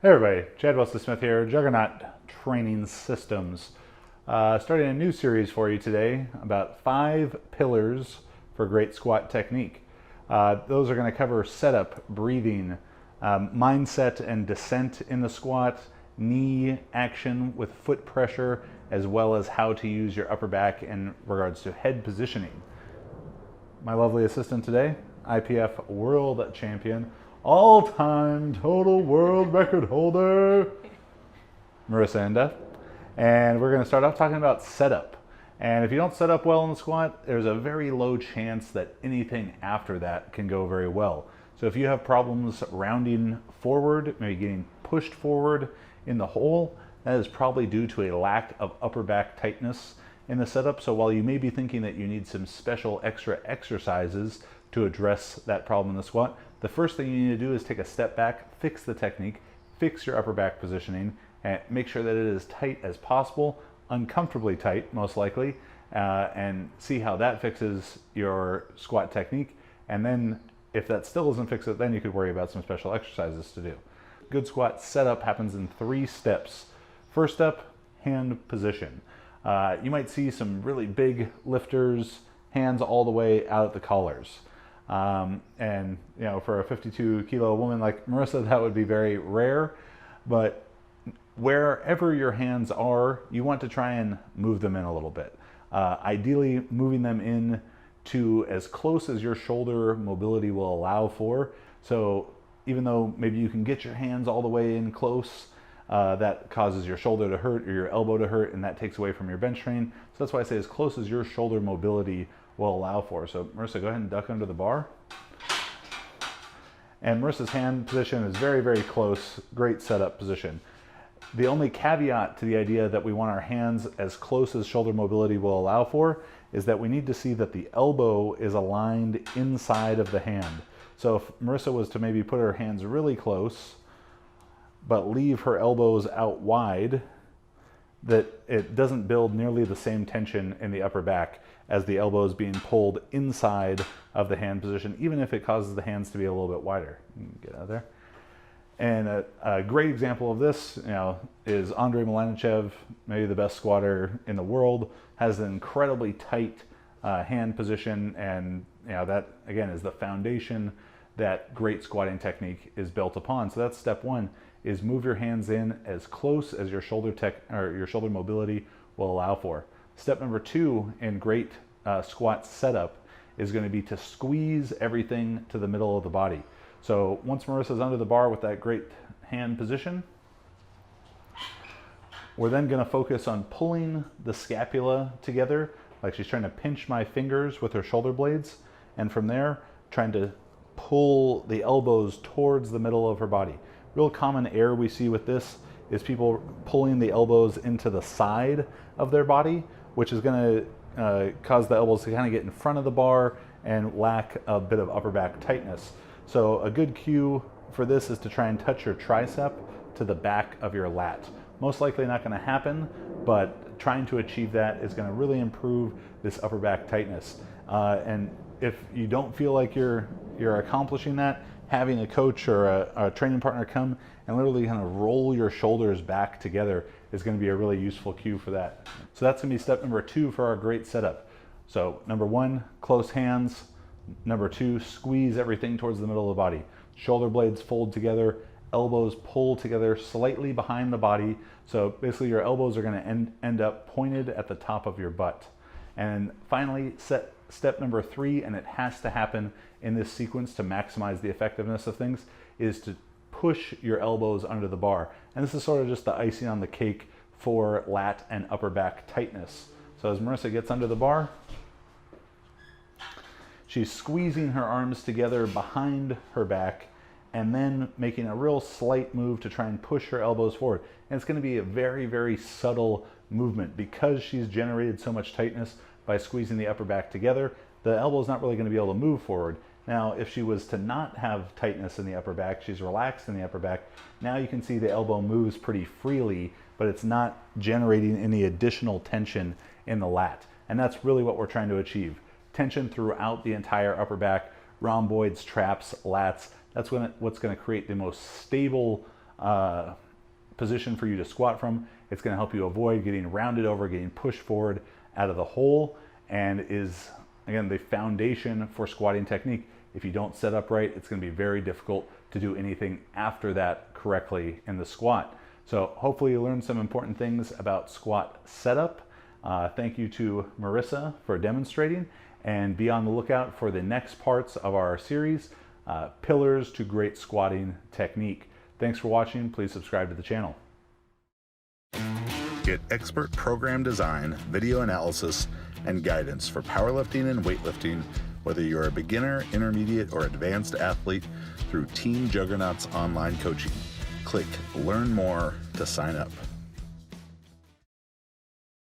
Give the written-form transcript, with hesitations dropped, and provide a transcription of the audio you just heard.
Hey everybody, Chad Wilson-Smith here, Juggernaut Training Systems. Starting a new series for you today about 5 pillars for great squat technique. Those are going to cover setup, breathing, mindset and descent in the squat, knee action with foot pressure, as well as how to use your upper back in regards to head positioning. My lovely assistant today, IPF World Champion, all-time total world record holder, Marissa Enda. And we're going to start off talking about setup. And if you don't set up well in the squat, there's a very low chance that anything after that can go very well. So if you have problems rounding forward, maybe getting pushed forward in the hole, that is probably due to a lack of upper back tightness in the setup. So while you may be thinking that you need some special extra exercises to address that problem in the squat, the first thing you need to do is take a step back, fix the technique, fix your upper back positioning, and make sure that it is tight as possible, uncomfortably tight most likely, and see how that fixes your squat technique. And then if that still doesn't fix it, then you could worry about some special exercises to do. Good squat setup happens in 3 steps. First step, hand position. You might see some really big lifters, hands all the way out at the collars. And you know, for a 52 kilo woman like Marissa, that would be very rare, but wherever your hands are, you want to try and move them in a little bit. Ideally moving them in to as close as your shoulder mobility will allow for. So even though maybe you can get your hands all the way in close, that causes your shoulder to hurt or your elbow to hurt, and that takes away from your bench train. So that's why I say as close as your shoulder mobility will allow for. So Marissa, go ahead and duck under the bar. And Marissa's hand position is very, very close. Great setup position. The only caveat to the idea that we want our hands as close as shoulder mobility will allow for is that we need to see that the elbow is aligned inside of the hand. So if Marissa was to maybe put her hands really close, but leave her elbows out wide, that it doesn't build nearly the same tension in the upper back as the elbows being pulled inside of the hand position, even if it causes the hands to be a little bit wider. Get out of there. And a great example of this, is Andrei Milanichev, maybe the best squatter in the world, has an incredibly tight hand position, and that again is the foundation that great squatting technique is built upon. So that's step 1, is move your hands in as close as your shoulder mobility will allow for. Step number 2 in great squat setup is going to be to squeeze everything to the middle of the body. So once Marissa's under the bar with that great hand position, we're then going to focus on pulling the scapula together, like she's trying to pinch my fingers with her shoulder blades, and from there trying to pull the elbows towards the middle of her body. Real common error we see with this is people pulling the elbows into the side of their body, which is going to cause the elbows to kind of get in front of the bar and lack a bit of upper back tightness. So a good cue for this is to try and touch your tricep to the back of your lat. Most likely not going to happen, but trying to achieve that is going to really improve this upper back tightness. And if you don't feel like you're accomplishing that, having a coach or a training partner come and literally kind of roll your shoulders back together is going to be a really useful cue for that. So that's going to be step number 2 for our great setup. So number 1, close hands. Number 2, squeeze everything towards the middle of the body. Shoulder blades fold together, elbows pull together slightly behind the body. So basically your elbows are going to end up pointed at the top of your butt. And finally, step number 3, and it has to happen in this sequence to maximize the effectiveness of things, is to push your elbows under the bar. And this is sort of just the icing on the cake for lat and upper back tightness. So as Marissa gets under the bar, she's squeezing her arms together behind her back and then making a real slight move to try and push her elbows forward. And it's going to be a very, very subtle movement because she's generated so much tightness by squeezing the upper back together. The elbow's not really going to be able to move forward. Now, if she was to not have tightness in the upper back, she's relaxed in the upper back, now you can see the elbow moves pretty freely, but it's not generating any additional tension in the lat. And that's really what we're trying to achieve. Tension throughout the entire upper back, rhomboids, traps, lats. That's what's going to create the most stable position for you to squat from. It's going to help you avoid getting rounded over, getting pushed forward out of the hole, and is, again, the foundation for squatting technique. If you don't set up right, it's going to be very difficult to do anything after that correctly in the squat. So hopefully you learned some important things about squat setup. Thank you to Marissa for demonstrating, and be on the lookout for the next parts of our series, Pillars to Great Squatting Technique. Thanks for watching. Please subscribe to the channel. Get expert program design, video analysis, and guidance for powerlifting and weightlifting, whether you're a beginner, intermediate, or advanced athlete, through Team Juggernaut's online coaching. Click Learn More to sign up.